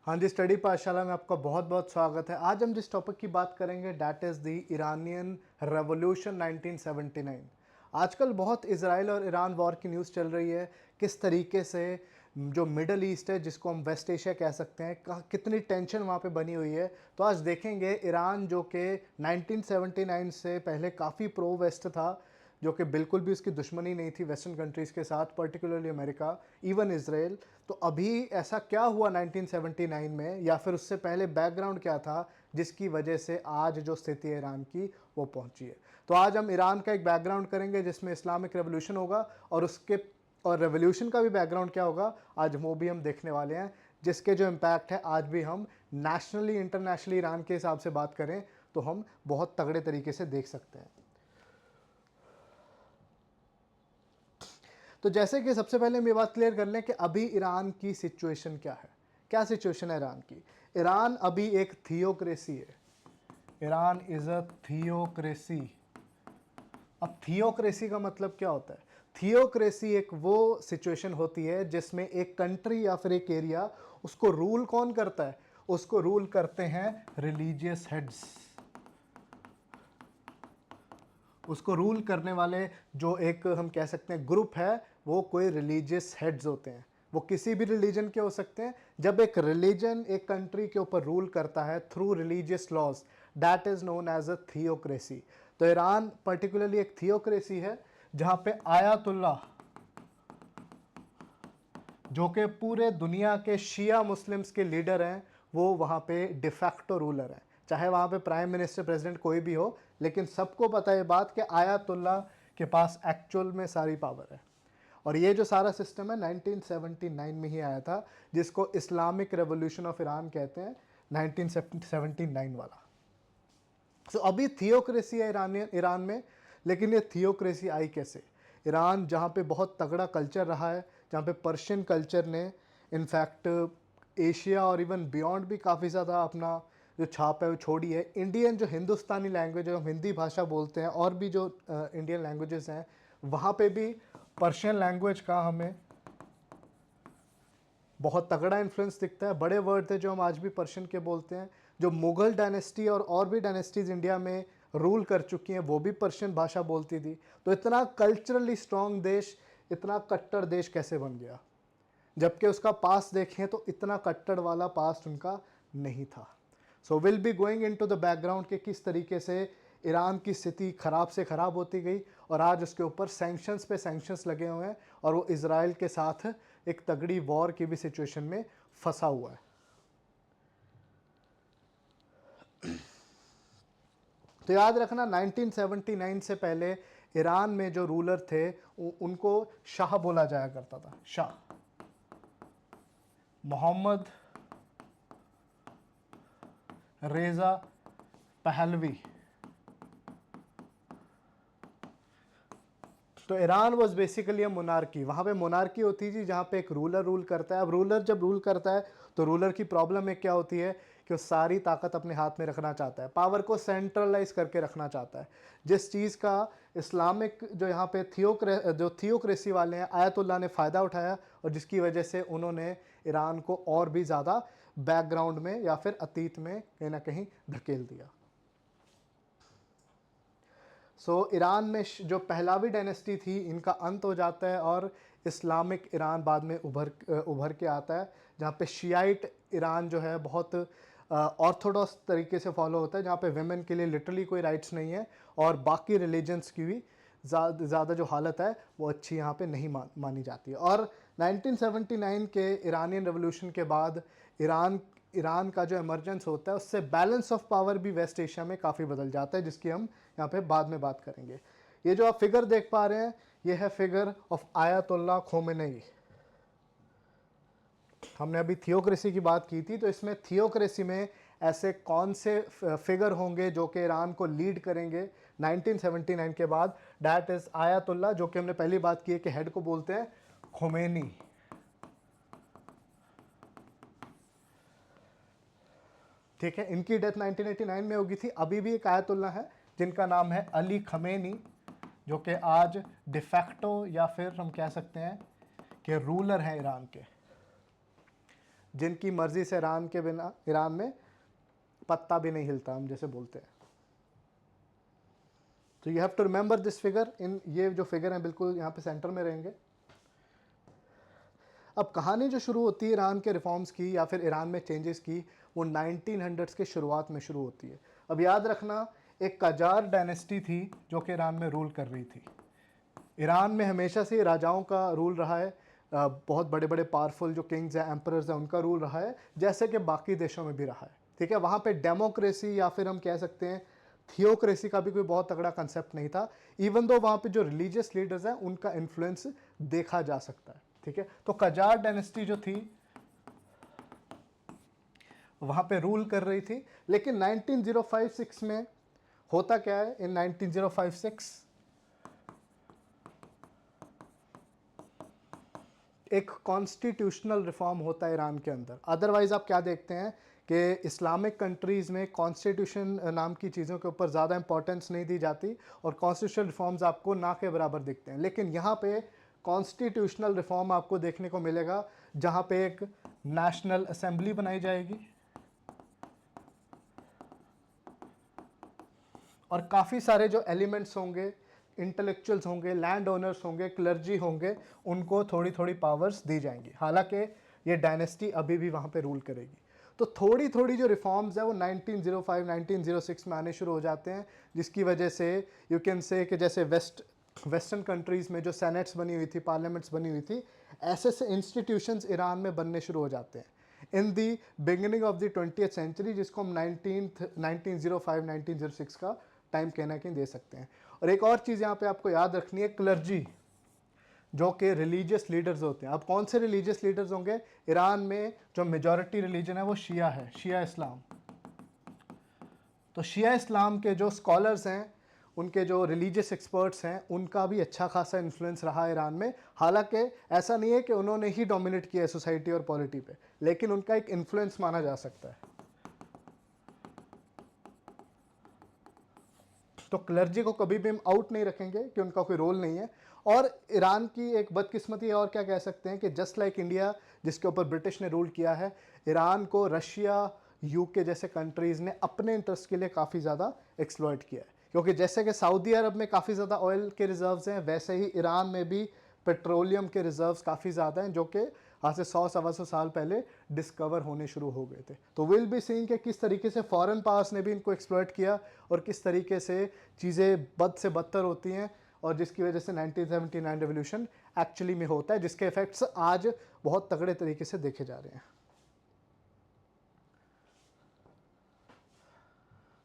हाँ जी, स्टडी पाठशाला में आपका बहुत बहुत स्वागत है। आज हम जिस टॉपिक की बात करेंगे that is the Iranian revolution 1979। आजकल बहुत इजराइल और ईरान वॉर की न्यूज़ चल रही है। किस तरीके से जो मिडल ईस्ट है, जिसको हम वेस्ट एशिया कह सकते हैं, कितनी टेंशन वहाँ पे बनी हुई है। तो आज देखेंगे ईरान जो कि 1979 से पहले काफ़ी प्रो वेस्ट था, जो कि बिल्कुल भी उसकी दुश्मनी नहीं थी वेस्टर्न कंट्रीज़ के साथ, पर्टिकुलरली अमेरिका, इवन इसराइल। तो अभी ऐसा क्या हुआ 1979 में, या फिर उससे पहले बैकग्राउंड क्या था जिसकी वजह से आज जो स्थिति है ईरान की वो पहुंची है। तो आज हम ईरान का एक बैकग्राउंड करेंगे जिसमें इस्लामिक रेवोल्यूशन होगा, और रेवोल्यूशन का भी बैकग्राउंड क्या होगा आज वो भी हम देखने वाले हैं, जिसके जो इम्पैक्ट है आज भी हम नेशनली इंटरनेशनली ईरान के हिसाब से बात करें तो हम बहुत तगड़े तरीके से देख सकते हैं। तो जैसे कि सबसे पहले हम ये बात क्लियर कर लें कि अभी ईरान की सिचुएशन क्या है। क्या सिचुएशन है ईरान की? ईरान अभी एक थियोक्रेसी है। Iran is a theocracy. अब थियोक्रेसी का मतलब क्या होता है? थियोक्रेसी एक वो सिचुएशन होती है जिसमें एक कंट्री या फिर एक एरिया, उसको रूल कौन करता है? उसको रूल करते हैं रिलीजियस हेड्स। उसको रूल करने वाले जो एक हम कह सकते हैं ग्रुप है, वो कोई रिलीजियस हेड्स होते हैं। वो किसी भी रिलीजन के हो सकते हैं। जब एक रिलीजन एक कंट्री के ऊपर रूल करता है through religious laws, that is known as a theocracy. तो ईरान पर्टिकुलरली एक थियोक्रेसी है जहां पे आयतुल्ला, जो कि पूरे दुनिया के शिया मुस्लिम्स के लीडर हैं, वो वहाँ पे डिफैक्टो रूलर हैं। चाहे वहाँ पे प्राइम मिनिस्टर प्रेसिडेंट कोई भी हो, लेकिन सबको पता है बात कि आयतुल्ला के पास एक्चुअल में सारी पावर है। और ये जो सारा सिस्टम है 1979 में ही आया था, जिसको इस्लामिक रेवोल्यूशन ऑफ ईरान कहते हैं, 1979 वाला। तो अभी थियोक्रेसी है ईरान में, लेकिन ये थियोक्रेसी आई कैसे? ईरान जहाँ पे बहुत तगड़ा कल्चर रहा है, जहाँ पे पर्शियन कल्चर ने इनफैक्ट एशिया और इवन बियॉन्ड भी काफ़ी ज़्यादा अपना जो छाप है वो छोड़ी है। इंडियन जो हिंदुस्तानी लैंग्वेज है, हम हिंदी भाषा बोलते हैं, और भी जो इंडियन लैंग्वेजेस हैं, वहाँ पे भी पर्शियन लैंग्वेज का हमें बहुत तगड़ा इन्फ्लुएंस दिखता है। बड़े वर्ड थे जो हम आज भी पर्शियन के बोलते हैं। जो मुगल डायनेस्टी और भी डायनेस्टीज इंडिया में रूल कर चुकी हैं, वो भी पर्शियन भाषा बोलती थी। तो इतना कल्चरली स्ट्रॉन्ग देश, इतना कट्टर देश कैसे बन गया? जबकि उसका पास्ट देखें तो इतना कट्टर वाला पास्ट उनका नहीं था। So will be going into the background कि किस तरीके से ईरान की स्थिति ख़राब से ख़राब होती गई, और आज उसके ऊपर सैंक्शंस पे सैंक्शंस लगे हुए हैं, और वो इसराइल के साथ एक तगड़ी वॉर की भी सिचुएशन में फंसा हुआ है। तो याद रखना 1979 से पहले ईरान में जो रूलर थे उनको शाह बोला जाया करता था। Shah Mohammad Reza Pahlavi. तो Iran was basically a monarchy. वहाँ पे मोनार्की होती थी जहाँ पे एक रूलर रूल करता है। अब रूलर जब रूल करता है तो रूलर की प्रॉब्लम एक क्या होती है कि वो सारी ताकत अपने हाथ में रखना चाहता है, पावर को सेंट्रलाइज करके रखना चाहता है। जिस चीज़ का इस्लामिक जो यहाँ पे थियोक्रेसी वाले हैं, आयतुल्ला ने फ़ायदा उठाया, और जिसकी वजह से उन्होंने ईरान को और भी ज़्यादा बैकग्राउंड में या फिर अतीत में कहीं ना कहीं धकेल दिया। ईरान में जो पहलावी डायनेस्टी थी, इनका अंत हो जाता है और इस्लामिक ईरान बाद में उभर के आता है, जहाँ पे शियाइट ईरान जो है बहुत ऑर्थोडॉक्स तरीके से फॉलो होता है, जहाँ पे वेमेन के लिए लिटरली कोई राइट्स नहीं है, और बाकी रिलीजन्स की भी ज़्यादा जो हालत है वो अच्छी यहाँ पे नहीं मानी जाती है। और 1979 के ईरानियन रेवोल्यूशन के बाद ईरान का जो इमरजेंस होता है, उससे बैलेंस ऑफ पावर भी वेस्ट एशिया में काफ़ी बदल जाता है, जिसकी हम यहाँ पे बाद में बात करेंगे। ये जो आप फिगर देख पा रहे हैं, ये है फिगर ऑफ आयतुल्ला खोमेनी। हमने अभी थियोक्रेसी की बात की थी, तो इसमें थियोक्रेसी में ऐसे कौन से फिगर होंगे जो कि ईरान को लीड करेंगे 1979 के बाद? डैट इज आयतुल्ला, जो कि हमने पहली बात की है कि हेड को बोलते हैं खोमेनी। ठीक है, इनकी डेथ 1989 में होगी थी। अभी भी एक आयतुल्ला है जिनका नाम है अली खमेनी, जो कि आज डिफैक्टो या फिर हम कह सकते हैं कि रूलर हैं ईरान के। जिनकी मर्जी से ईरान के बिना ईरान में पत्ता भी नहीं हिलता, हम जैसे बोलते हैं। तो you have to remember this figure, in ये जो फिगर हैं बिल्कुल यहाँ पे सेंटर में रहेंगे। अब कहानी जो शुरू होती है ईरान के रिफॉर्म्स की या फिर ईरान में चेंजेस की, वो 1900s के शुरुआत में शुरू होती है। अब याद रखना, एक कजार डायनेस्टी थी जो कि ईरान में रूल कर रही थी। ईरान में हमेशा से राजाओं का रूल रहा है, बहुत बड़े बड़े पावरफुल जो किंग्स हैं, एम्परर्स हैं, उनका रूल रहा है, जैसे कि बाकी देशों में भी रहा है। ठीक है, वहाँ पे डेमोक्रेसी या फिर हम कह सकते हैं थियोक्रेसी का भी कोई बहुत तगड़ा कंसेप्ट नहीं था। इवन दो वहाँ पे जो रिलीजियस लीडर्स हैं उनका इन्फ्लुएंस देखा जा सकता है। ठीक है, तो कजार डायनेस्टी जो थी वहाँ पे रूल कर रही थी। लेकिन 19056 में होता क्या है, इन 19056 एक कॉन्स्टिट्यूशनल रिफॉर्म होता है ईरान के अंदर। अदरवाइज आप क्या देखते हैं कि इस्लामिक कंट्रीज़ में कॉन्स्टिट्यूशन नाम की चीज़ों के ऊपर ज़्यादा इंपॉर्टेंस नहीं दी जाती और कॉन्स्टिट्यूशनल रिफॉर्म्स आपको ना के बराबर दिखते हैं। लेकिन यहाँ पे कॉन्स्टिट्यूशनल रिफॉर्म आपको देखने को मिलेगा जहाँ पे एक नेशनल असेंबली बनाई जाएगी और काफ़ी सारे जो एलिमेंट्स होंगे, इंटेलेक्चुअल्स होंगे, लैंड ओनर्स होंगे, क्लर्जी होंगे, उनको थोड़ी थोड़ी पावर्स दी जाएंगी। हालांकि ये डायनेस्टी अभी भी वहाँ पे रूल करेगी। तो थोड़ी थोड़ी जो रिफॉर्म्स है वो 1905 1906 में आने शुरू हो जाते हैं, जिसकी वजह से यू कैन से कि जैसे वेस्टर्न कंट्रीज़ में जो सेनेट्स बनी हुई थी, पार्लियामेंट्स बनी हुई थी, ऐसे से इंस्टीट्यूशंस ईरान में बनने शुरू हो जाते हैं in the beginning of the 20th century, जिसको हम 1905 1906 का टाइम कहना कि दे सकते हैं। और एक और चीज़ यहाँ पे आपको याद रखनी है, क्लर्जी जो कि रिलीजियस लीडर्स होते हैं। अब कौन से रिलीजियस लीडर्स होंगे? ईरान में जो मेजॉरिटी रिलीजन है वो शिया है, शिया इस्लाम। तो शिया इस्लाम के जो स्कॉलर्स हैं, उनके जो रिलीजियस एक्सपर्ट्स हैं, उनका भी अच्छा खासा इन्फ्लुएंस रहा है ईरान में। हालांकि ऐसा नहीं है कि उन्होंने ही डोमिनेट किया है सोसाइटी और पॉलिटी पे, लेकिन उनका एक इन्फ्लुएंस माना जा सकता है। तो क्लर्जी को कभी भी हम आउट नहीं रखेंगे कि उनका कोई रोल नहीं है। और ईरान की एक बदकिस्मती है, और क्या कह सकते हैं, कि जस्ट लाइक इंडिया जिसके ऊपर ब्रिटिश ने रूल किया है, ईरान को रशिया, यूके जैसे कंट्रीज़ ने अपने इंटरेस्ट के लिए काफ़ी ज़्यादा एक्सप्लॉइट किया है। क्योंकि जैसे कि सऊदी अरब में काफ़ी ज़्यादा ऑयल के रिजर्व्स हैं, वैसे ही ईरान में भी पेट्रोलियम के रिजर्व्स काफ़ी ज़्यादा हैं, जो कि आज से 100 सवा 100 साल पहले डिस्कवर होने शुरू हो गए थे। तो विल बी सीइंग कि किस तरीके से फॉरेन पावर्स ने भी इनको एक्सप्लॉइट किया और किस तरीके से चीज़ें बद से बदतर होती हैं, और जिसकी वजह से 1979 रेवोल्यूशन एक्चुअली में होता है, जिसके इफेक्ट्स आज बहुत तगड़े तरीके से देखे जा रहे हैं।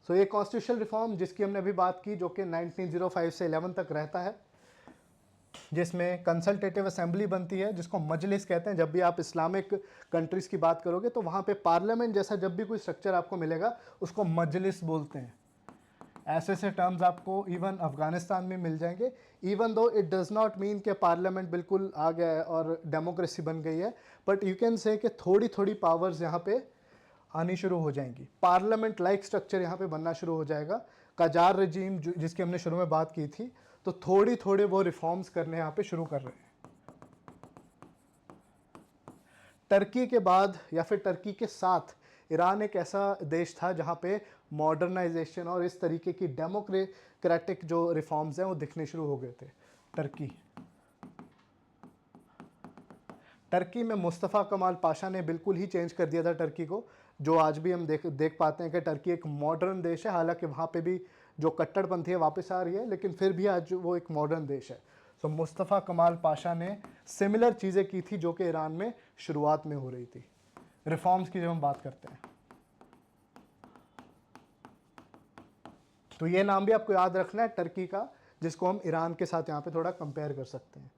सो ये कॉन्स्टिट्यूशनल रिफॉर्म जिसकी हमने अभी बात की, जो कि 1905 से 11 तक रहता है, जिसमें कंसल्टेटिव असेंबली बनती है, जिसको मजलिस कहते हैं। जब भी आप इस्लामिक कंट्रीज़ की बात करोगे तो वहाँ पे पार्लियामेंट जैसा जब भी कोई स्ट्रक्चर आपको मिलेगा उसको मजलिस बोलते हैं। ऐसे ऐसे टर्म्स आपको इवन अफगानिस्तान में मिल जाएंगे। Even though it does not mean कि पार्लियामेंट बिल्कुल आ गया है और डेमोक्रेसी बन गई है, बट यू कैन से कि थोड़ी थोड़ी पावर्स यहाँ पे आनी शुरू हो जाएंगी। पार्लियामेंट लाइक स्ट्रक्चर यहाँ पे बनना शुरू हो जाएगा। कजार रजीम जिसकी हमने शुरू में बात की थी, तो थोड़ी थोड़े वो रिफॉर्म्स करने यहाँ पे शुरू कर रहे हैं। टर्की के बाद या फिर टर्की के साथ ईरान एक ऐसा देश था जहाँ पे मॉडर्नाइजेशन और इस तरीके की डेमोक्रेटिक जो रिफॉर्म्स हैं वो दिखने शुरू हो गए थे। टर्की में मुस्तफ़ा कमाल पाशा ने बिल्कुल ही चेंज कर दिया था टर्की को, जो आज भी हम देख पाते हैं कि टर्की एक मॉडर्न देश है। हालांकि वहाँ पे भी जो कट्टरपंथी है वापस आ रही है, लेकिन फिर भी आज वो एक मॉडर्न देश है। सो मुस्तफ़ा कमाल पाशा ने सिमिलर चीज़ें की थी जो कि ईरान में शुरुआत में हो रही थी, रिफॉर्म्स की जब हम बात करते हैं। तो ये नाम भी आपको याद रखना है टर्की का, जिसको हम ईरान के साथ यहाँ पे थोड़ा कंपेयर कर सकते हैं।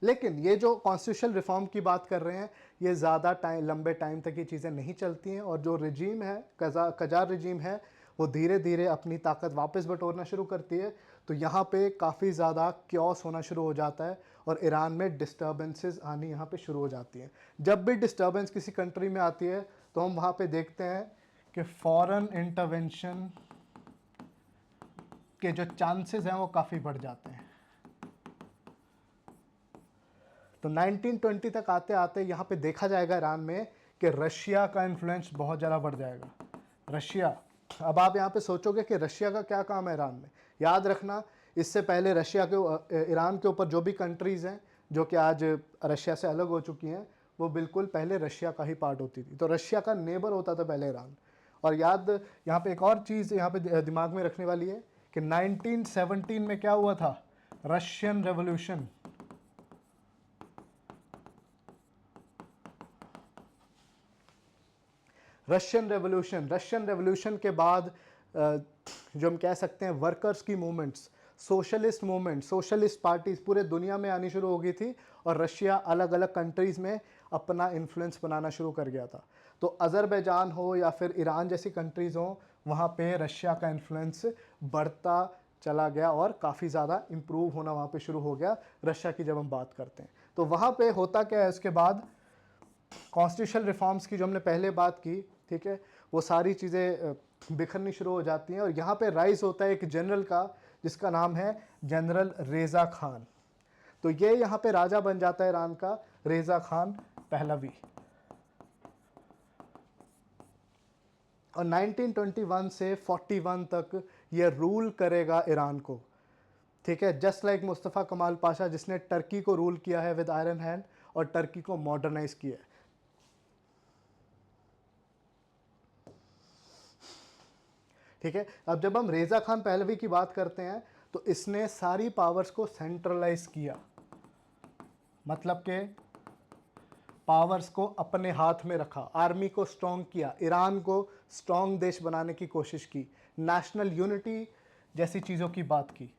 लेकिन ये जो कॉन्स्टिट्यूशनल रिफॉर्म की बात कर रहे हैं, ये ज़्यादा लंबे टाइम तक ये चीज़ें नहीं चलती हैं, और जो रजीम है, कजार रजीम है, वो धीरे धीरे अपनी ताकत वापस बटोरना शुरू करती है। तो यहाँ पे काफ़ी ज़्यादा क्योस होना शुरू हो जाता है और ईरान में डिस्टर्बेंसेस आनी यहाँ पे शुरू हो जाती हैं। जब भी डिस्टर्बेंस किसी कंट्री में आती है तो हम वहाँ पे देखते हैं कि फॉरेन इंटरवेंशन के जो चांसेस हैं वो काफ़ी बढ़ जाते हैं। तो 1920 तक आते आते यहाँ पे देखा जाएगा ईरान में कि रशिया का इन्फ्लुएंस बहुत ज़्यादा बढ़ जाएगा। रशिया, अब आप यहाँ पे सोचोगे कि रशिया का क्या काम है ईरान में। याद रखना, इससे पहले रशिया के ईरान के ऊपर जो भी कंट्रीज़ हैं जो कि आज रशिया से अलग हो चुकी हैं, वो बिल्कुल पहले रशिया का ही पार्ट होती थी। तो रशिया का नेबर होता था पहले ईरान। और याद, यहाँ पे एक और चीज़ यहाँ पे दिमाग में रखने वाली है कि 1917 में क्या हुआ था, रशियन रेवोल्यूशन। रशियन रेवोल्यूशन के बाद जो हम कह सकते हैं वर्कर्स की movements, socialist movement, socialist parties पूरे दुनिया में आनी शुरू हो गई थी और रशिया अलग अलग कंट्रीज़ में अपना इन्फ्लुएंस बनाना शुरू कर गया था। तो अज़रबैजान हो या फिर ईरान जैसी कंट्रीज़ हो, वहाँ पे रशिया का इन्फ्लुएंस बढ़ता चला गया और काफ़ी ज़्यादा इम्प्रूव होना वहाँ पे शुरू हो गया रशिया की जब हम बात करते हैं। तो वहाँ पे होता क्या है, उसके बाद कॉन्स्टिट्यूशनल रिफॉर्म्स की जो हमने पहले बात की, ठीक है, वो सारी चीज़ें बिखरनी शुरू हो जाती हैं और यहाँ पे राइज होता है एक जनरल का जिसका नाम है जनरल रेज़ा खान। तो ये यहाँ पे राजा बन जाता है ईरान का, रेज़ा खान पहलवी। और 1921 से 41 तक ये रूल करेगा ईरान को, ठीक है, जस्ट लाइक मुस्तफ़ा कमाल पाशा जिसने टर्की को रूल किया है विद आयरन हैंड और टर्की को मॉडर्नाइज किया है। ठीक है, अब जब हम रेज़ा खान पहलवी की बात करते हैं तो इसने सारी पावर्स को सेंट्रलाइज किया, मतलब के पावर्स को अपने हाथ में रखा, आर्मी को स्ट्रॉन्ग किया, ईरान को स्ट्रॉन्ग देश बनाने की कोशिश की, नेशनल यूनिटी जैसी चीज़ों की बात की।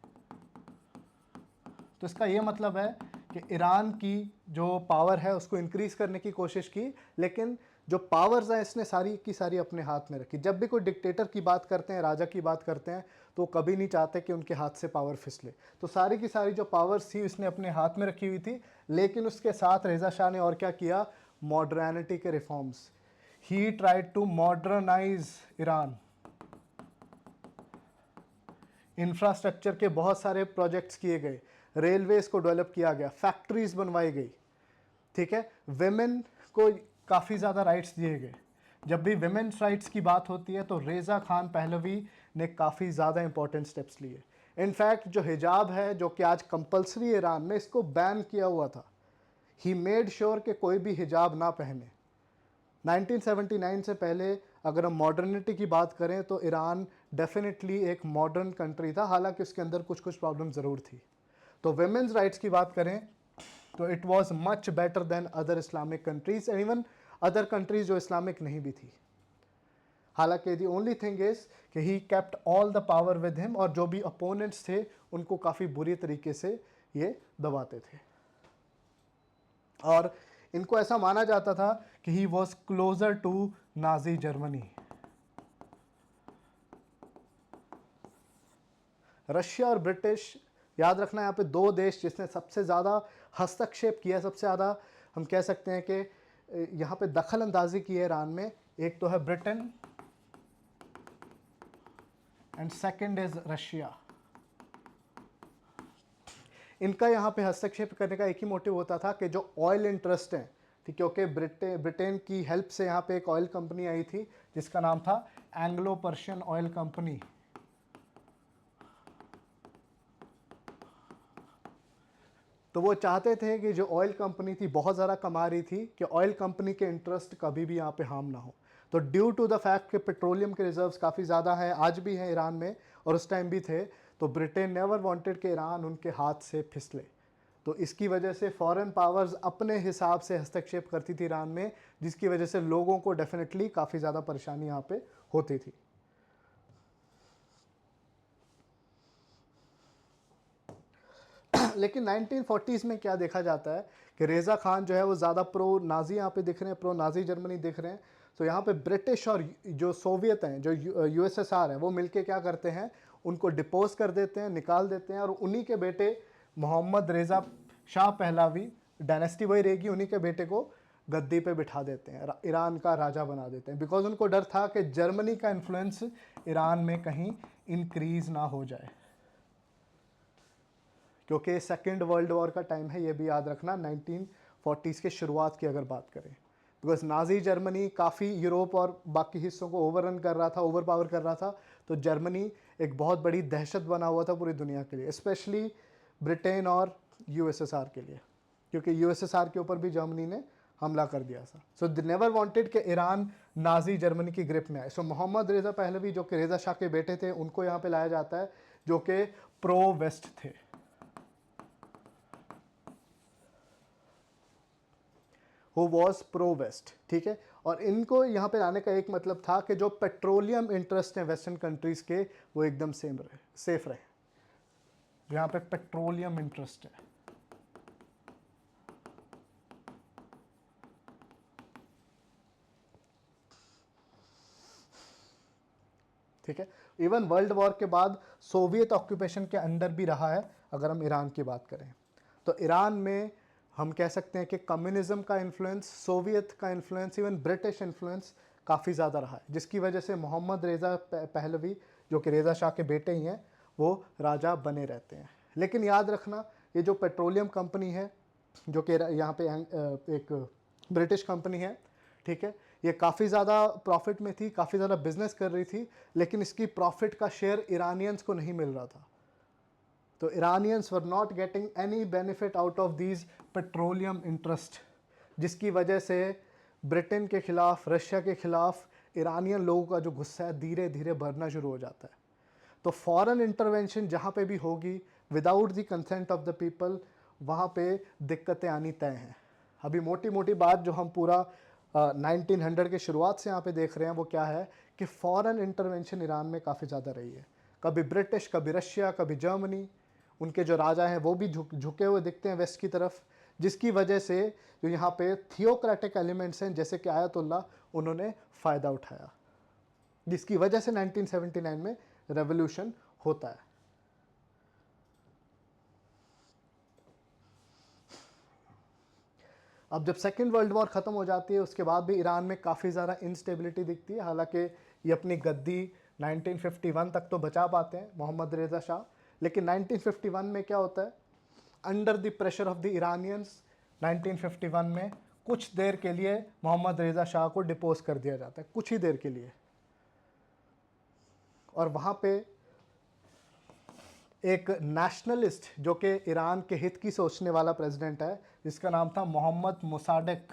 तो इसका ये मतलब है कि ईरान की जो पावर है उसको इंक्रीज़ करने की कोशिश की, लेकिन जो पावर्स हैं इसने सारी की सारी अपने हाथ में रखी। जब भी कोई डिक्टेटर की बात करते हैं, राजा की बात करते हैं, तो कभी नहीं चाहते कि उनके हाथ से पावर फिसले। तो सारी की सारी जो पावर्स थी उसने अपने हाथ में रखी हुई थी, लेकिन उसके साथ रेज़ा शाह ने और क्या किया, मॉडर्निटी के reforms. He tried to modernise Iran. Infrastructure के बहुत सारे प्रोजेक्ट्स किए गए, रेलवेज को डेवलप किया गया, फैक्ट्रीज बनवाई गई, ठीक है, वेमेन को काफ़ी ज़्यादा राइट्स दिए गए। जब भी वेमेन्स राइट्स की बात होती है तो रेज़ा खान पहलवी ने काफ़ी ज़्यादा इंपॉर्टेंट स्टेप्स लिए। इनफैक्ट जो हिजाब है जो कि आज कंपलसरी ईरान में, इसको बैन किया हुआ था। ही मेड श्योर कि कोई भी हिजाब ना पहने। 1979 से पहले अगर हम मॉडर्निटी की बात करें तो ईरान डेफिनेटली एक मॉडर्न कंट्री था, हालांकि उसके अंदर कुछ कुछ प्रॉब्लम ज़रूर थी। तो वेमेन्स राइट्स की बात करें तो it was much better than other Islamic countries and even other countries जो इस्लामिक नहीं भी थी। हालांकि दी ओनली थिंग इज कि he kept all the power with him, और जो भी अपोनेंट्स थे उनको काफ़ी बुरी तरीके से ये दबाते थे। और इनको ऐसा माना जाता था कि he was closer to Nazi Germany. Russia और ब्रिटिश, याद रखना यहाँ पे दो देश जिसने सबसे ज़्यादा हस्तक्षेप किया, सबसे ज़्यादा हम कह सकते हैं कि यहाँ पे दखल अंदाजी की है ईरान में। एक तो है Britain and second is Russia. इनका यहाँ पे हस्तक्षेप करने का एक ही मोटिव होता था कि जो ऑयल इंटरेस्ट हैं, ठीक, क्योंकि ब्रिटेन की हेल्प से यहाँ पे एक ऑयल कंपनी आई थी जिसका नाम था एंग्लो पर्शियन ऑयल कंपनी। तो वो चाहते थे कि जो ऑयल कंपनी थी बहुत ज़्यादा कमा रही थी, कि ऑयल कंपनी के इंटरेस्ट कभी भी यहाँ पे हार्म ना हो। तो ड्यू टू द फैक्ट कि पेट्रोलियम के रिजर्व्स काफ़ी ज़्यादा हैं, आज भी हैं ईरान में और उस टाइम भी थे, तो ब्रिटेन नेवर वांटेड कि ईरान उनके हाथ से फिसले। तो इसकी वजह से फॉरेन पावर्स अपने हिसाब से हस्तक्षेप करती थी ईरान में, जिसकी वजह से लोगों को डेफिनेटली काफ़ी ज़्यादा परेशानी यहाँ पे होती थी। लेकिन 1940s में क्या देखा जाता है कि रेज़ा खान जो है वो ज़्यादा प्रो नाजी यहाँ पे दिख रहे हैं, प्रो नाजी जर्मनी दिख रहे हैं। तो यहाँ पे ब्रिटिश और जो सोवियत हैं, जो यूएसएसआर है, वो मिलके क्या करते हैं, उनको डिपोज कर देते हैं, निकाल देते हैं, और उन्हीं के बेटे Mohammad Reza Shah Pahlavi, dynasty वही रहेगी, उन्हीं के बेटे को गद्दी पे बिठा देते हैं, ईरान का राजा बना देते हैं, बिकॉज उनको डर था कि जर्मनी का इन्फ्लुएंस ईरान में कहीं इंक्रीज ना हो जाए। क्योंकि सेकेंड वर्ल्ड वॉर का टाइम है, ये भी याद रखना, 1940s के शुरुआत की अगर बात करें। बिकॉज नाजी जर्मनी काफ़ी यूरोप और बाकी हिस्सों को ओवररन कर रहा था, ओवर पावर कर रहा था, तो जर्मनी एक बहुत बड़ी दहशत बना हुआ था पूरी दुनिया के लिए, स्पेशली ब्रिटेन और यूएसएसआर के लिए, क्योंकि यूएसएसआर के ऊपर भी जर्मनी ने हमला कर दिया था। सो दे नेवर वांटेड कि ईरान नाजी जर्मनी की ग्रिप में आए। सो मोहम्मद रेज़ा पहलवी जो कि रेज़ा शाह के बेटे थे, उनको यहाँ पे लाया जाता है, जो कि प्रो वेस्ट थे। हु वॉज प्रो वेस्ट, ठीक है। और इनको यहाँ पे लाने का एक मतलब था कि जो पेट्रोलियम इंटरेस्ट हैं वेस्टर्न कंट्रीज़ के, वो एकदम सेफ रहे। यहाँ पे पेट्रोलियम इंटरेस्ट है, ठीक है। इवन वर्ल्ड वॉर के बाद सोवियत ऑक्यूपेशन के अंडर भी रहा है। अगर हम ईरान की बात करें तो ईरान में हम कह सकते हैं कि कम्युनिज्म का इन्फ्लुएंस, सोवियत का इन्फ्लुएंस, इवन ब्रिटिश इन्फ्लुएंस काफ़ी ज़्यादा रहा है, जिसकी वजह से मोहम्मद रेज़ा पहलवी, जो कि रेज़ा शाह के बेटे ही हैं, वो राजा बने रहते हैं। लेकिन याद रखना, ये जो पेट्रोलियम कंपनी है, जो कि यहाँ पे एक ब्रिटिश कंपनी है, ठीक है, ये काफ़ी ज़्यादा प्रॉफिट में थी, काफ़ी ज़्यादा बिजनेस कर रही थी, लेकिन इसकी प्रॉफिट का शेयर ईरानियंस को नहीं मिल रहा था। तो Iranians were not getting any benefit out of these petroleum interest, जिसकी वजह से ब्रिटेन के ख़िलाफ़, रशिया के ख़िलाफ़ ईरानियन लोगों का जो गुस्सा है धीरे धीरे बढ़ना शुरू हो जाता है। तो फॉरेन इंटरवेंशन जहाँ पे भी होगी without the consent of the people, वहाँ पे दिक्कतें आनी तय हैं। अभी मोटी मोटी बात जो हम पूरा 1900 के शुरुआत से यहाँ पे देख रहे हैं, वो क्या है कि फॉरेन इंटरवेंशन ईरान में काफ़ी ज़्यादा रही है। कभी ब्रिटिश, कभी रशिया, कभी जर्मनी, उनके जो राजा हैं वो भी झुके हुए दिखते हैं वेस्ट की तरफ, जिसकी वजह से जो यहाँ पे थियोक्रेटिक एलिमेंट्स हैं जैसे कि आयतुल्ला, उन्होंने फ़ायदा उठाया, जिसकी वजह से 1979 में रेवोल्यूशन होता है। अब जब सेकेंड वर्ल्ड वॉर ख़त्म हो जाती है, उसके बाद भी ईरान में काफ़ी ज़्यादा इंस्टेबिलिटी दिखती है। हालांकि ये अपनी गद्दी 1951 तक तो बचा पाते हैं मोहम्मद रेज़ा शाह, लेकिन 1951 में क्या होता है, under the pressure of the Iranians 1951 में कुछ देर के लिए मोहम्मद रेज़ा शाह को डिपोज कर दिया जाता है, कुछ ही देर के लिए। और वहाँ पे एक नेशनलिस्ट जो कि ईरान के हित की सोचने वाला प्रेसिडेंट है, जिसका नाम था मोहम्मद मोसाडेक,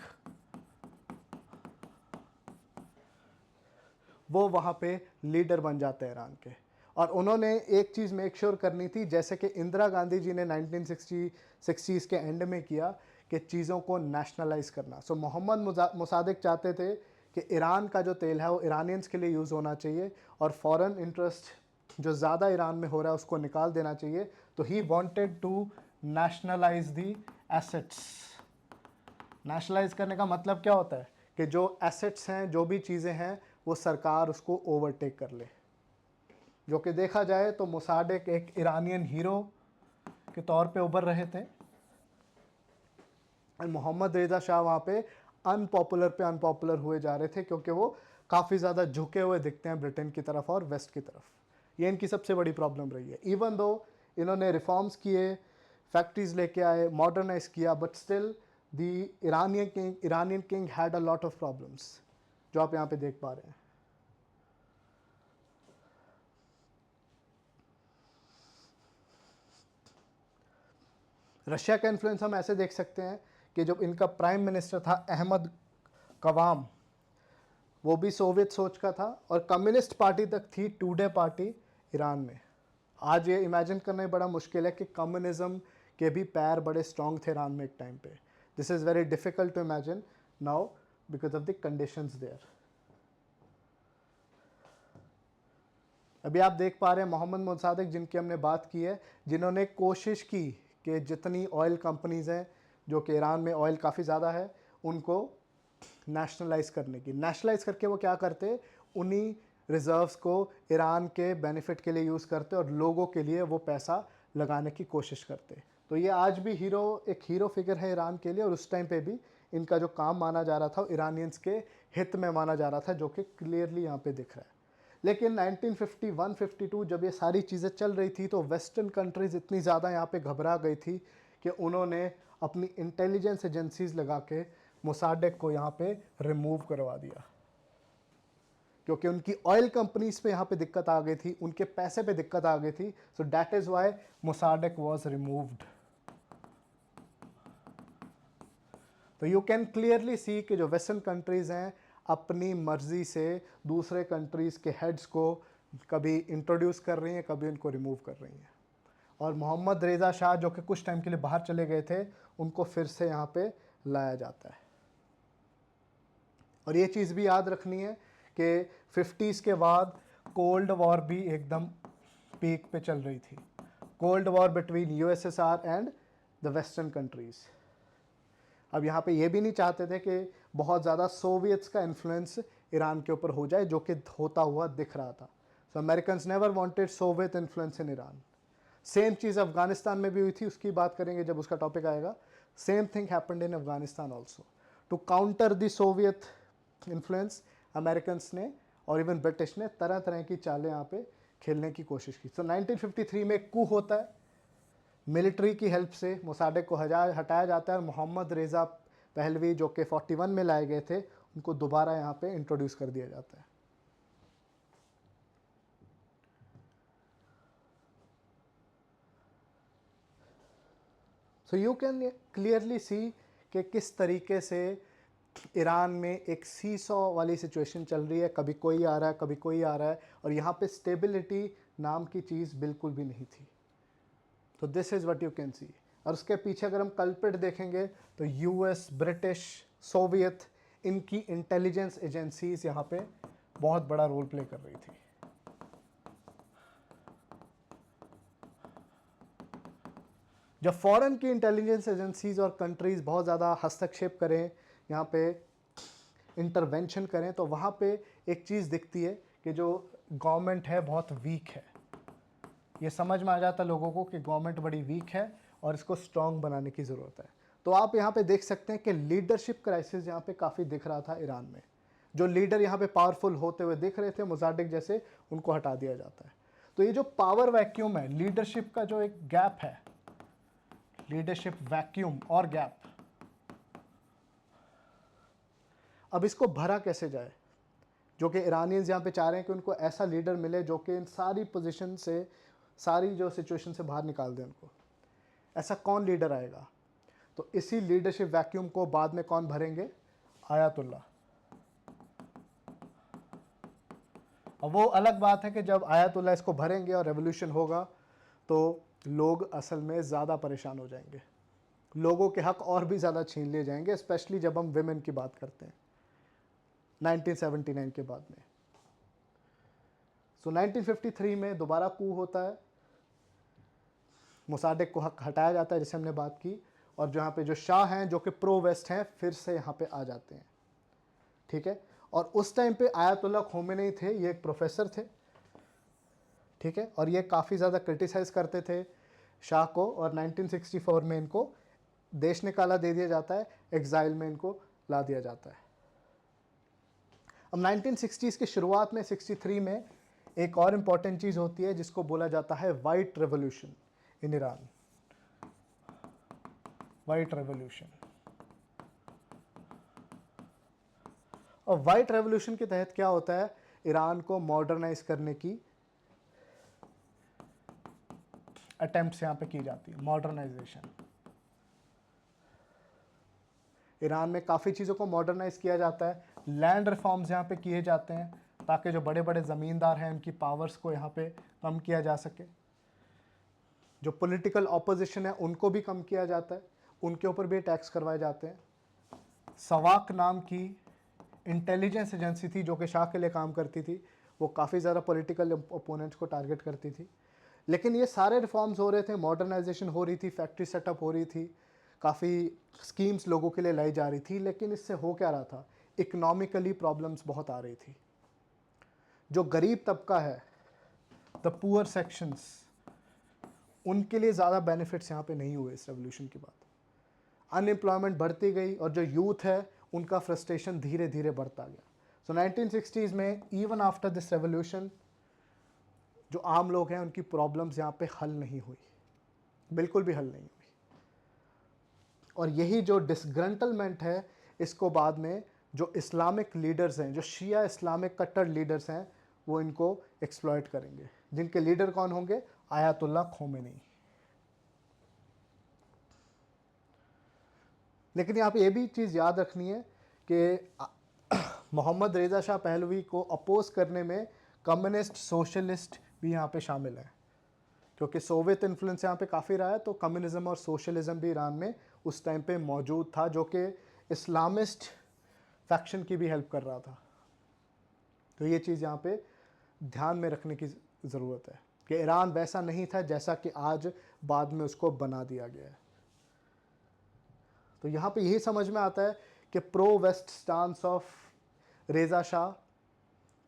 वो वहाँ पे लीडर बन जाते हैं ईरान के। और उन्होंने एक चीज़ मेक श्योर करनी थी, जैसे कि इंदिरा गांधी जी ने 1960s के एंड में किया, कि चीज़ों को नेशनलाइज करना। सो मोहम्मद मोसादेक चाहते थे कि ईरान का जो तेल है वो ईरानियंस के लिए यूज़ होना चाहिए, और फॉरेन इंटरेस्ट जो ज़्यादा ईरान में हो रहा है उसको निकाल देना चाहिए। तो he wanted to nationalise the assets. Nationalise करने का मतलब क्या होता है कि जो एसेट्स हैं, जो भी चीज़ें हैं, वो सरकार उसको ओवरटेक कर ले। जो कि देखा जाए तो मोसाडेक एक ईरानियन हीरो के तौर पे उभर रहे थे, और मोहम्मद रेज़ा शाह वहाँ पे अनपॉपुलर हुए जा रहे थे, क्योंकि वो काफ़ी ज़्यादा झुके हुए दिखते हैं ब्रिटेन की तरफ और वेस्ट की तरफ। ये इनकी सबसे बड़ी प्रॉब्लम रही है। इवन दो इन्होंने रिफॉर्म्स किए, फैक्ट्रीज लेके आए, मॉडर्नाइज किया, but still the Iranian king had a lot of problems, जो आप यहाँ पे देख पा रहे हैं। रशिया का इन्फ्लुएंस हम ऐसे देख सकते हैं कि जब इनका प्राइम मिनिस्टर था अहमद कवाम, वो भी सोवियत सोच का था, और कम्युनिस्ट पार्टी तक थी टूडे पार्टी ईरान में। आज ये इमेजिन करना ही बड़ा मुश्किल है कि कम्युनिज्म के भी पैर बड़े स्ट्रॉन्ग थे ईरान में एक टाइम पे। This is very difficult to imagine now because of the conditions there. अभी आप देख पा रहे हैं मोहम्मद मोसादेक, जिनकी हमने बात की है, जिन्होंने कोशिश की कि जितनी ऑयल कंपनीज़ हैं, जो कि ईरान में ऑयल काफ़ी ज़्यादा है, उनको नेशनलाइज करने की। नेशनलाइज करके वो क्या करते, उन्हीं रिज़र्व्स को ईरान के बेनिफिट के लिए यूज़ करते और लोगों के लिए वो पैसा लगाने की कोशिश करते। तो ये आज भी एक हीरो फिगर है ईरान के लिए, और उस टाइम पे भी इनका जो काम माना जा रहा था ईरानियंस के हित में माना जा रहा था, जो कि क्लियरली यहाँ पे दिख रहा है। लेकिन 1951-52 जब ये सारी चीज़ें चल रही थी तो वेस्टर्न कंट्रीज़ इतनी ज़्यादा यहाँ पे घबरा गई थी कि उन्होंने अपनी इंटेलिजेंस एजेंसीज लगा के मोसाडेक को यहाँ पे रिमूव करवा दिया, क्योंकि उनकी ऑयल कंपनीज पे यहाँ पे दिक्कत आ गई थी, उनके पैसे पे दिक्कत आ गई थी। So that is why Mossadegh was removed. तो यू कैन क्लियरली सी कि जो वेस्टर्न कंट्रीज़ हैं अपनी मर्जी से दूसरे कंट्रीज़ के हेड्स को कभी इंट्रोड्यूस कर रही हैं, कभी उनको रिमूव कर रही हैं। और मोहम्मद रेज़ा शाह जो कि कुछ टाइम के लिए बाहर चले गए थे, उनको फिर से यहाँ पे लाया जाता है। और ये चीज़ भी याद रखनी है कि 50s के बाद कोल्ड वॉर भी एकदम पीक पे चल रही थी, cold war between USSR and the western countries. अब यहाँ पे ये भी नहीं चाहते थे कि बहुत ज़्यादा सोवियट्स का इन्फ्लुएंस ईरान के ऊपर हो जाए, जो कि होता हुआ दिख रहा था। So Americans never wanted Soviet influence in Iran. Same चीज़ अफगानिस्तान में भी हुई थी, उसकी बात करेंगे जब उसका टॉपिक आएगा। Same thing happened in Afghanistan also. To counter the Soviet influence, Americans ने और इवन ब्रिटिश ने तरह तरह की चालें यहाँ पे खेलने की कोशिश की। सो 1953 में एक कू होता है, मिलिट्री की हेल्प से मोसाडेक को हटाया जाता है और मोहम्मद रेज़ा पहलवी जो कि 41 में लाए गए थे, उनको दोबारा यहाँ पे इंट्रोड्यूस कर दिया जाता है। So you can clearly see कि किस तरीके से ईरान में एक सीसॉ वाली सिचुएशन चल रही है, कभी कोई आ रहा है, कभी कोई आ रहा है, और यहाँ पे स्टेबिलिटी नाम की चीज़ बिल्कुल भी नहीं थी। तो this is what you can see. और उसके पीछे अगर हम कल्प्रिट देखेंगे तो यूएस, ब्रिटिश, सोवियत, इनकी इंटेलिजेंस एजेंसीज यहाँ पे बहुत बड़ा रोल प्ले कर रही थी। जब फॉरेन की इंटेलिजेंस एजेंसीज और कंट्रीज़ बहुत ज़्यादा हस्तक्षेप करें, यहाँ पे इंटरवेंशन करें, तो वहाँ पे एक चीज़ दिखती है कि जो गवर्नमेंट है बहुत वीक है। ये समझ में आ जाता है लोगों को कि गवर्नमेंट बड़ी वीक है और इसको स्ट्रॉन्ग बनाने की ज़रूरत है। तो आप यहाँ पे देख सकते हैं कि लीडरशिप क्राइसिस यहाँ पे काफ़ी दिख रहा था ईरान में। जो लीडर यहाँ पे पावरफुल होते हुए दिख रहे थे, मोसाडेक जैसे, उनको हटा दिया जाता है। तो ये जो पावर वैक्यूम है, लीडरशिप का जो एक गैप है, लीडरशिप वैक्यूम और गैप, अब इसको भरा कैसे जाए? जो कि ईरानियंस यहाँ पे चाह रहे हैं कि उनको ऐसा लीडर मिले जो कि इन सारी पोजीशन से, सारी जो सिचुएशन से बाहर निकाल दें उनको। ऐसा कौन लीडर आएगा? तो इसी लीडरशिप वैक्यूम को बाद में कौन भरेंगे? आयतुल्ला। अब वो अलग बात है कि जब आयतुल्ला इसको भरेंगे और रेवोल्यूशन होगा तो लोग असल में ज़्यादा परेशान हो जाएंगे, लोगों के हक और भी ज़्यादा छीन लिए जाएंगे, स्पेशली जब हम विमेन की बात करते हैं 1979 के बाद में। सो 1953 में दोबारा कू होता है, मोसाडेक को हटाया जाता है जैसे हमने बात की, और जहाँ पे जो शाह हैं जो कि प्रो वेस्ट हैं फिर से यहाँ पे आ जाते हैं। ठीक है, और उस टाइम पे आयतुल्ला खोमेनी थे, ये एक प्रोफेसर थे। ठीक है, और ये काफ़ी ज़्यादा क्रिटिसाइज़ करते थे शाह को, और 1964 में इनको देश निकाला दे दिया जाता है, एग्जाइल में इनको ला दिया जाता है। अब 1960s की शुरुआत में 63 में एक और इम्पॉर्टेंट चीज़ होती है जिसको बोला जाता है white revolution in Iran. White revolution, और वाइट रेवोल्यूशन के तहत क्या होता है? ईरान को मॉडर्नाइज करने की अटेम्प्ट्स यहाँ पे की जाती है, मॉडर्नाइजेशन। ईरान में काफ़ी चीज़ों को मॉडर्नाइज किया जाता है, लैंड रिफॉर्म्स यहाँ पे किए जाते हैं ताकि जो बड़े बड़े ज़मींदार हैं उनकी पावर्स को यहाँ पे कम किया जा सके। जो पॉलिटिकल ऑपोजिशन है उनको भी कम किया जाता है, उनके ऊपर भी टैक्स करवाए जाते हैं। सवाक नाम की इंटेलिजेंस एजेंसी थी जो कि शाह के लिए काम करती थी, वो काफ़ी ज़्यादा पॉलिटिकल ओपोनेंट्स को टारगेट करती थी। लेकिन ये सारे रिफॉर्म्स हो रहे थे, मॉडर्नाइजेशन हो रही थी, फैक्ट्री सेटअप हो रही थी, काफ़ी स्कीम्स लोगों के लिए लाई जा रही थी, लेकिन इससे हो क्या रहा था? इकोनॉमिकली प्रॉब्लम्स बहुत आ रही थी। जो गरीब तबका है, द पुअर सेक्शंस, उनके लिए ज़्यादा बेनिफिट्स यहाँ पे नहीं हुए इस रेवोल्यूशन के बाद। अनएम्प्लॉयमेंट बढ़ती गई और जो यूथ है उनका फ्रस्ट्रेशन धीरे धीरे बढ़ता गया। सो 1960s में इवन आफ्टर दिस रेवोल्यूशन जो आम लोग हैं उनकी प्रॉब्लम्स यहाँ पे हल नहीं हुई, बिल्कुल भी हल नहीं हुई। और यही जो डिसग्रंटलमेंट है इसको बाद में जो इस्लामिक लीडर्स हैं, जो शिया इस्लामिक कट्टर लीडर्स हैं, वो इनको एक्सप्लॉइट करेंगे, जिनके लीडर कौन होंगे? Ayatollah Khomeini. लेकिन यहाँ पे ये भी चीज़ याद रखनी है कि मोहम्मद रेज़ा शाह पहलवी को अपोज करने में कम्युनिस्ट सोशलिस्ट भी यहाँ पे शामिल हैं, क्योंकि सोवियत इन्फ्लुएंस यहाँ पे काफ़ी रहा है, तो कम्युनिज्म और सोशलिज्म भी ईरान में उस टाइम पे मौजूद था, जो कि इस्लामिस्ट फैक्शन की भी हेल्प कर रहा था। तो ये चीज़ यहाँ पे ध्यान में रखने की ज़रूरत है कि ईरान वैसा नहीं था जैसा कि आज बाद में उसको बना दिया गया है। तो यहाँ पे यही समझ में आता है कि pro west stance of Reza Shah,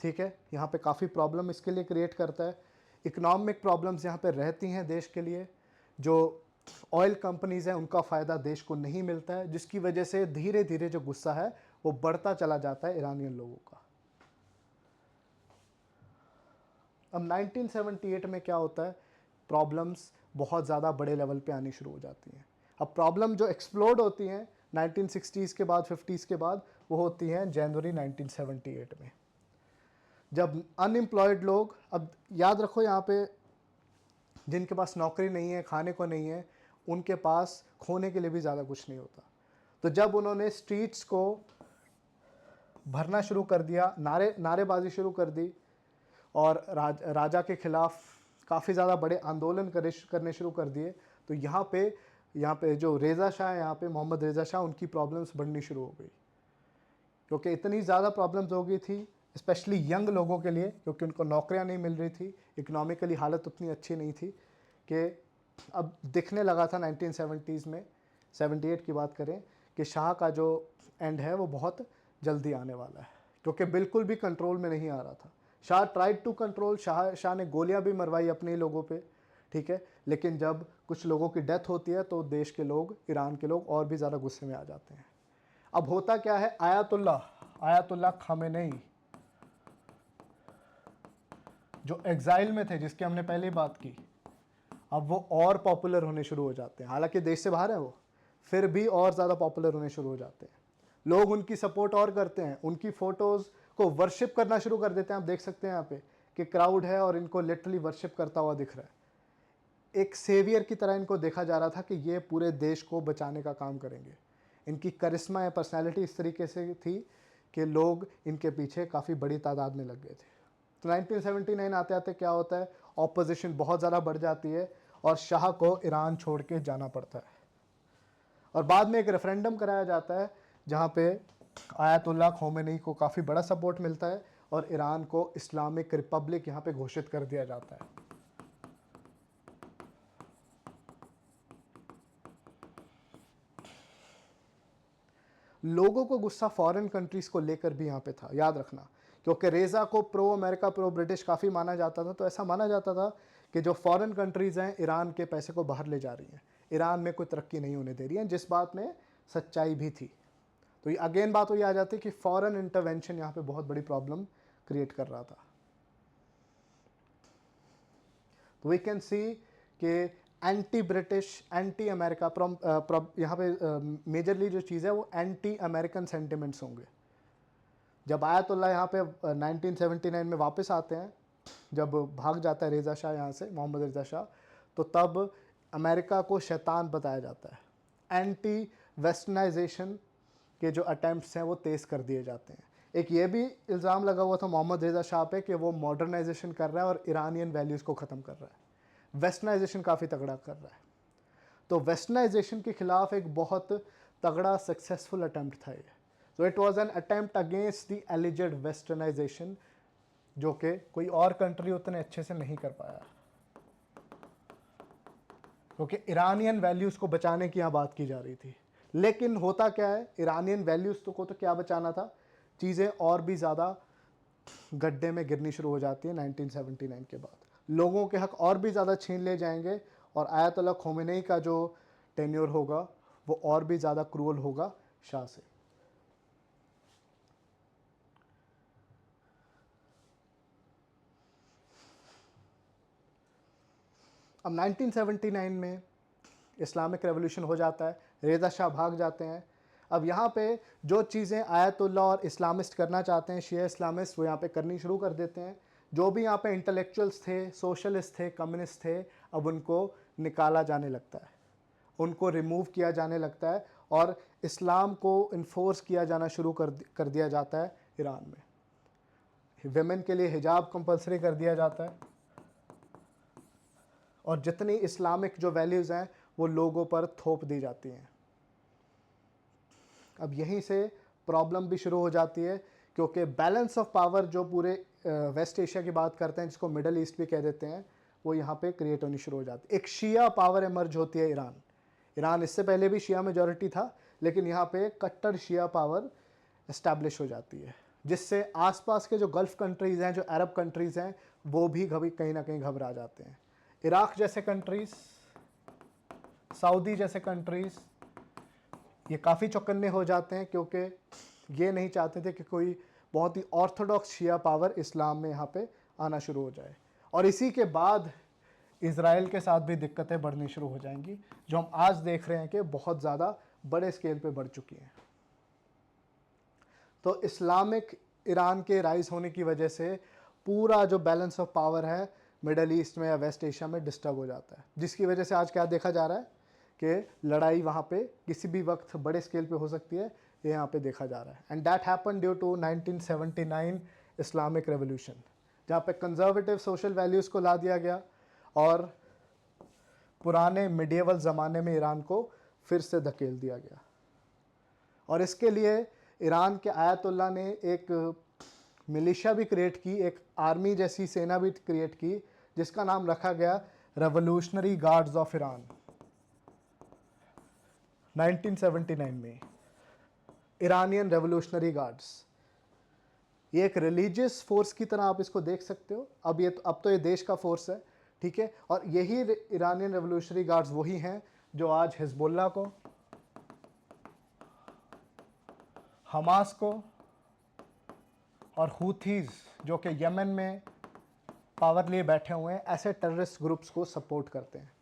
ठीक है, यहाँ पे काफ़ी प्रॉब्लम इसके लिए क्रिएट करता है। इकोनॉमिक प्रॉब्लम्स यहाँ पे रहती हैं देश के लिए, जो ऑयल कंपनीज़ हैं उनका फ़ायदा देश को नहीं मिलता है, जिसकी वजह से धीरे धीरे जो गुस्सा है वो बढ़ता चला जाता है ईरानियन लोगों का। अब 1978 में क्या होता है? प्रॉब्लम्स बहुत ज़्यादा बड़े लेवल पे आनी शुरू हो जाती हैं। अब प्रॉब्लम जो एक्सप्लोड होती हैं 1960s के बाद 50s के बाद, वो होती हैं जनवरी 1978 में, जब अनएम्प्लॉयड लोग, अब याद रखो यहाँ पे जिनके पास नौकरी नहीं है, खाने को नहीं है, उनके पास खोने के लिए भी ज़्यादा कुछ नहीं होता। तो जब उन्होंने स्ट्रीट्स को भरना शुरू कर दिया, नारेबाजी शुरू कर दी और राजा के खिलाफ काफ़ी ज़्यादा बड़े आंदोलन करने शुरू कर दिए, तो यहाँ पे जो रेज़ा शाह है, यहाँ पे मोहम्मद रेज़ा शाह, उनकी प्रॉब्लम्स बढ़नी शुरू हो गई, क्योंकि इतनी ज़्यादा प्रॉब्लम्स हो गई थी स्पेशली यंग लोगों के लिए, क्योंकि उनको नौकरियाँ नहीं मिल रही थी, इकोनॉमिकली हालत उतनी अच्छी नहीं थी, कि अब दिखने लगा था 1970s में, 78 की बात करें, कि शाह का जो एंड है वो बहुत जल्दी आने वाला है, क्योंकि बिल्कुल भी कंट्रोल में नहीं आ रहा था। Shah tried to control, Shah ने गोलियां भी मरवाई अपने लोगों पे, ठीक है, लेकिन जब कुछ लोगों की डेथ होती है तो देश के लोग, ईरान के लोग और भी ज़्यादा गुस्से में आ जाते हैं। अब होता क्या है, आयतुल्ला खामेनेई जो एग्जाइल में थे, जिसकी हमने पहले बात की, अब वो और पॉपुलर होने शुरू हो जाते हैं। हालांकि देश से बाहर है वो, फिर भी और ज़्यादा पॉपुलर होने शुरू हो जाते हैं। लोग उनकी सपोर्ट और करते हैं, उनकी फ़ोटोज़ को वर्शिप करना शुरू कर देते हैं। आप देख सकते हैं यहाँ पे कि क्राउड है और इनको लिटरली वर्शिप करता हुआ दिख रहा है। एक सेवियर की तरह इनको देखा जा रहा था कि ये पूरे देश को बचाने का काम करेंगे। इनकी करिश्मा या पर्सनैलिटी इस तरीके से थी कि लोग इनके पीछे काफ़ी बड़ी तादाद में लग गए थे। तो 1979 आते आते क्या होता है, ऑपोजिशन बहुत ज़्यादा बढ़ जाती है और शाह को ईरान छोड़ के जाना पड़ता है। और बाद में एक रेफरेंडम कराया जाता है जहाँ पे आयतुल्ला खोमेनी को काफ़ी बड़ा सपोर्ट मिलता है और ईरान को इस्लामिक रिपब्लिक यहाँ पे घोषित कर दिया जाता है। लोगों को गुस्सा फॉरेन कंट्रीज़ को लेकर भी यहाँ पे था, याद रखना, क्योंकि रेज़ा को प्रो अमेरिका प्रो ब्रिटिश काफ़ी माना जाता था। तो ऐसा माना जाता था कि जो फॉरेन कंट्रीज़ हैं ईरान के पैसे को बाहर ले जा रही हैं, ईरान में कोई तरक्की नहीं होने दे रही हैं, जिस बात में सच्चाई भी थी। तो ये अगेन बात वही आ जाती है कि फॉरेन इंटरवेंशन यहाँ पे बहुत बड़ी प्रॉब्लम क्रिएट कर रहा था। तो वी कैन सी कि एंटी ब्रिटिश, एंटी अमेरिका, यहाँ पे मेजरली जो चीज़ है वो एंटी अमेरिकन सेंटिमेंट्स होंगे। जब आयतुल्ला यहाँ पे 1979 में वापस आते हैं, जब भाग जाता है रेज़ा शाह यहाँ से, मोहम्मद रेज़ा शाह, तो तब अमेरिका को शैतान बताया जाता है। एंटी वेस्टर्नाइजेशन के जो अटैम्प्ट्स हैं वो तेज़ कर दिए जाते हैं। एक ये भी इल्ज़ाम लगा हुआ था मोहम्मद रेज़ा शाह पे कि वो मॉडर्नाइजेशन कर रहा है और ईरानियन वैल्यूज़ को ख़त्म कर रहा है, वेस्टर्नाइजेशन काफ़ी तगड़ा कर रहा है। तो वेस्टर्नाइजेशन के ख़िलाफ़ एक बहुत तगड़ा सक्सेसफुल अटैम्प्ट था ये। तो it was an attempt against the alleged westernisation, जो कि कोई और कंट्री उतने अच्छे से नहीं कर पाया, क्योंकि ईरानियन वैल्यूज़ को बचाने की यहाँ बात की जा रही थी। लेकिन होता क्या है, ईरानियन वैल्यूज़ को तो क्या बचाना था, चीज़ें और भी ज़्यादा गड्ढे में गिरनी शुरू हो जाती है 1979 के बाद। लोगों के हक और भी ज़्यादा छीन ले जाएंगे और आयतुल्ला खोमेनी का जो टेन्योर होगा वो और भी ज़्यादा क्रूअल होगा शाह से। अब 1979 में इस्लामिक रेवोल्यूशन हो जाता है, रेज़ा शाह भाग जाते हैं। अब यहाँ पे जो चीज़ें आयतुल्ला और इस्लामिस्ट करना चाहते हैं, शिया इस्लामिस्ट, वो यहाँ पे करनी शुरू कर देते हैं। जो भी यहाँ पे इंटेलेक्चुअल्स थे, सोशलिस्ट थे, कम्युनिस्ट थे, अब उनको निकाला जाने लगता है, उनको रिमूव किया जाने लगता है और इस्लाम को इन्फोर्स किया जाना शुरू कर दिया जाता है ईरान में। वेमेन के लिए हिजाब कंपलसरी कर दिया जाता है और जितनी इस्लामिक जो वैल्यूज़ हैं वो लोगों पर थोप दी जाती हैं। अब यहीं से प्रॉब्लम भी शुरू हो जाती है, क्योंकि बैलेंस ऑफ पावर जो पूरे वेस्ट एशिया की बात करते हैं, जिसको मिडल ईस्ट भी कह देते हैं, वो यहाँ पे क्रिएट होनी शुरू हो जाती है। एक शिया पावर एमर्ज होती है ईरान इससे पहले भी शिया मेजॉरिटी था, लेकिन यहाँ पे कट्टर शिया पावर इस्टेब्लिश हो जाती है, जिससे आसपास के जो गल्फ़ कंट्रीज़ हैं, जो अरब कंट्रीज़ हैं, वो भी कहीं ना कहीं घबरा जाते हैं। इराक जैसे कंट्रीज़, सऊदी जैसे कंट्रीज़, ये काफ़ी चौकन्ने हो जाते हैं, क्योंकि ये नहीं चाहते थे कि कोई बहुत ही ऑर्थोडॉक्स शिया पावर इस्लाम में यहाँ पे आना शुरू हो जाए। और इसी के बाद इज़राइल के साथ भी दिक्कतें बढ़नी शुरू हो जाएंगी, जो हम आज देख रहे हैं कि बहुत ज़्यादा बड़े स्केल पे बढ़ चुकी हैं। तो इस्लामिक ईरान के राइज होने की वजह से पूरा जो बैलेंस ऑफ पावर है मिडल ईस्ट में या वेस्ट एशिया में डिस्टर्ब हो जाता है, जिसकी वजह से आज क्या देखा जा रहा है कि लड़ाई वहाँ पे किसी भी वक्त बड़े स्केल पे हो सकती है, ये यहाँ पे देखा जा रहा है। And that happen due to 1979 Islamic revolution, जहाँ पे कंजर्वेटिव सोशल वैल्यूज़ को ला दिया गया और पुराने मिडिएवल ज़माने में ईरान को फिर से धकेल दिया गया। और इसके लिए ईरान के आयतुल्ला ने एक मिलिशिया भी क्रिएट की, एक आर्मी जैसी सेना भी क्रिएट की, जिसका नाम रखा गया रेवोल्यूशनरी गार्ड्स ऑफ ईरान। 1979 में ईरानियन रेवोल्यूशनरी गार्ड्स, ये एक रिलीजियस फोर्स की तरह आप इसको देख सकते हो। अब तो ये देश का फोर्स है, ठीक है। और यही ईरानियन रेवोल्यूशनरी गार्ड्स वही हैं जो आज हिजबुल्लाह को, हमास को और हूथीज़ जो कि यमन में पावर लिए बैठे हुए हैं, ऐसे टेररिस्ट ग्रुप्स को सपोर्ट करते हैं।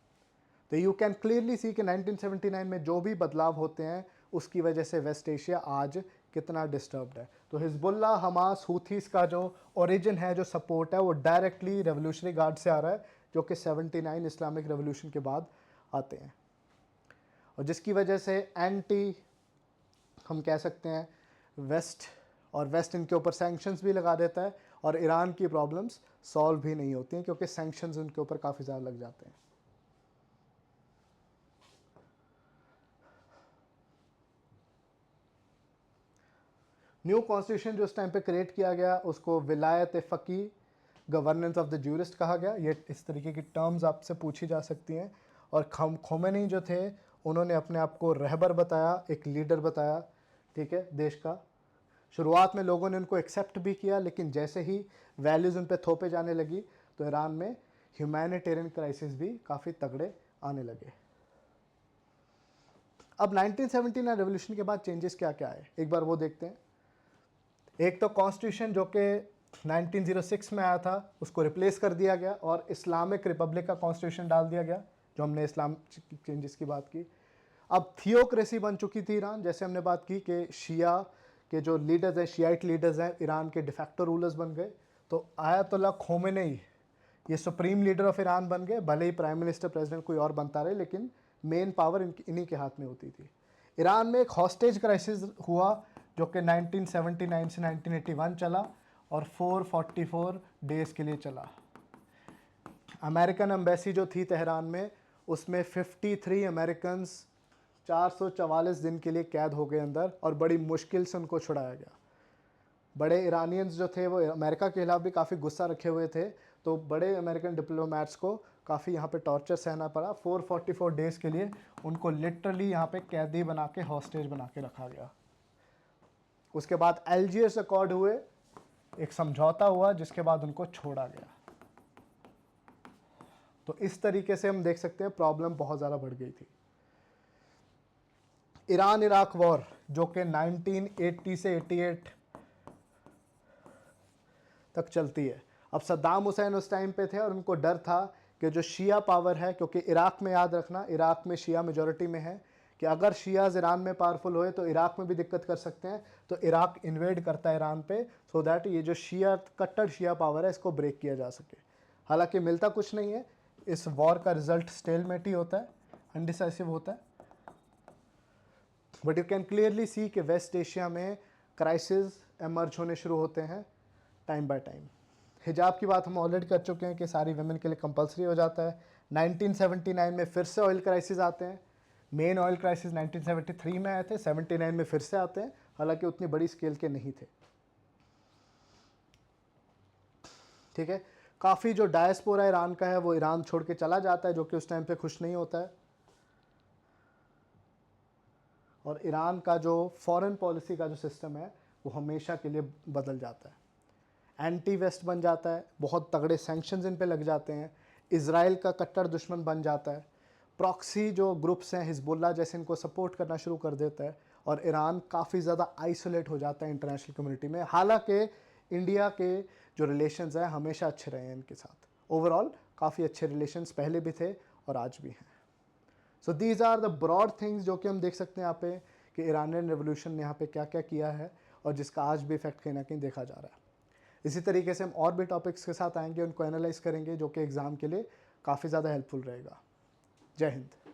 तो यू कैन क्लियरली सी कि 1979 में जो भी बदलाव होते हैं उसकी वजह से वेस्ट एशिया आज कितना डिस्टर्ब्ड है। तो हिजबुल्लाह, हमास, हूथीज़ का जो ओरिजिन है, जो सपोर्ट है, वो डायरेक्टली रेवोल्यूशनरी गार्ड से आ रहा है, जो कि 79 इस्लामिक रेवोल्यूशन के बाद आते हैं, और जिसकी वजह से एंटी, हम कह सकते हैं, वेस्ट इनके ऊपर सैंक्शंस भी लगा देता है और ईरान की प्रॉब्लम्स सॉल्व भी नहीं होती हैं, क्योंकि सैंक्शंस उनके ऊपर काफ़ी ज़्यादा लग जाते हैं। न्यू कॉन्स्टिट्यूशन जो उस टाइम पे क्रिएट किया गया, उसको विलायत फ़की, गवर्नेंस ऑफ द ज्यूरिस्ट कहा गया। ये इस तरीके की टर्म्स आपसे पूछी जा सकती हैं। और खोमेनी जो थे, उन्होंने अपने आप को रहबर बताया, एक लीडर बताया, ठीक है, देश का। शुरुआत में लोगों ने उनको एक्सेप्ट भी किया, लेकिन जैसे ही वैल्यूज़ उन पर थोपे जाने लगी तो ईरान में ह्यूमैनिटेरियन क्राइसिस भी काफ़ी तगड़े आने लगे। अब 1979 रेवोल्यूशन के बाद चेंजेस क्या क्या आए, एक बार वो देखते हैं। एक तो कॉन्स्टिट्यूशन जो कि 1906 में आया था, उसको रिप्लेस कर दिया गया और इस्लामिक रिपब्लिक का कॉन्स्टिट्यूशन डाल दिया गया, जो हमने इस्लाम चेंजेस की बात की। अब थियोक्रेसी बन चुकी थी ईरान, जैसे हमने बात की कि शिया के जो लीडर्स हैं, शियाइट लीडर्स हैं, ईरान के डिफैक्टो रूलर्स बन गए। तो आयतुल्ला खोमेनी ये सुप्रीम लीडर ऑफ ईरान बन गए, भले ही प्राइम मिनिस्टर, प्रेसिडेंट कोई और बनता रहे, लेकिन मेन पावर इन्हीं के हाथ में होती थी। ईरान में एक हॉस्टेज क्राइसिस हुआ, जो कि 1979 से 1981 चला और 444 डेज़ के लिए चला। अमेरिकन एम्बेसी जो थी तेहरान में, उसमें 53 अमेरिकन 444 दिन के लिए कैद हो गए अंदर, और बड़ी मुश्किल से उनको छुड़ाया गया। बड़े ईरानियंस जो थे वो अमेरिका के खिलाफ भी काफ़ी गुस्सा रखे हुए थे, तो बड़े अमेरिकन डिप्लोमेट्स को काफ़ी यहाँ पे टॉर्चर सहना पड़ा। 444 डेज़ के लिए उनको लिटरली यहाँ पे कैदी बना के, हॉस्टेज बना के रखा गया। उसके बाद अल्जियर्स अकॉर्ड हुए, एक समझौता हुआ, जिसके बाद उनको छोड़ा गया। तो इस तरीके से हम देख सकते हैं प्रॉब्लम बहुत ज़्यादा बढ़ गई थी। ईरान इराक वॉर जो कि 1980 से 88 तक चलती है। अब सद्दाम हुसैन उस टाइम पे थे और उनको डर था कि जो शिया पावर है, क्योंकि इराक में याद रखना इराक में शिया मेजॉरिटी में है, कि अगर शियाज ईरान में पावरफुल होए तो इराक में भी दिक्कत कर सकते हैं, तो इराक इन्वेड करता है ईरान पे सो दैट ये जो शिया कट्टर शिया पावर है इसको ब्रेक किया जा सके। हालांकि मिलता कुछ नहीं है, इस वॉर का रिजल्ट स्टेलमेट ही होता है, अनडिसाइसिव होता है। But you can clearly see कि वेस्ट एशिया में क्राइसिस एमर्ज होने शुरू होते हैं टाइम बाय टाइम। हिजाब की बात हम ऑलरेडी कर चुके हैं कि सारी वुमेन के लिए कंपलसरी हो जाता है। 1979 में फिर से ऑयल क्राइसिस आते हैं। मेन ऑयल क्राइसिस 1973 में आए थे, 79 में फिर से आते हैं, हालांकि उतनी बड़ी स्केल के नहीं थे। ठीक है, काफ़ी जो डायस्पोरा ईरान का है वो ईरान छोड़ के चला जाता है, जो कि उस टाइम पे खुश नहीं होता है। और ईरान का जो फॉरेन पॉलिसी का जो सिस्टम है वो हमेशा के लिए बदल जाता है, एंटी वेस्ट बन जाता है, बहुत तगड़े सैंक्शंस इन पे लग जाते हैं, इजराइल का कट्टर दुश्मन बन जाता है, प्रॉक्सी जो ग्रुप्स हैं हिजबुल्ला जैसे इनको सपोर्ट करना शुरू कर देता है, और ईरान काफ़ी ज़्यादा आइसोलेट हो जाता है इंटरनेशनल कम्युनिटी में। हालांकि इंडिया के जो रिलेशंस हैं हमेशा अच्छे रहे हैं इनके साथ, ओवरऑल काफ़ी अच्छे रिलेशंस पहले भी थे और आज भी हैं। So these are the broad things जो कि हम देख सकते हैं यहाँ पे कि ईरानियन रेवोल्यूशन ने यहाँ पे क्या क्या किया है और जिसका आज भी इफेक्ट कहीं ना कहीं देखा जा रहा है। इसी तरीके से हम और भी टॉपिक्स के साथ आएंगे, उनको एनालाइज करेंगे, जो कि एग्ज़ाम के लिए काफ़ी ज़्यादा हेल्पफुल रहेगा। जय हिंद।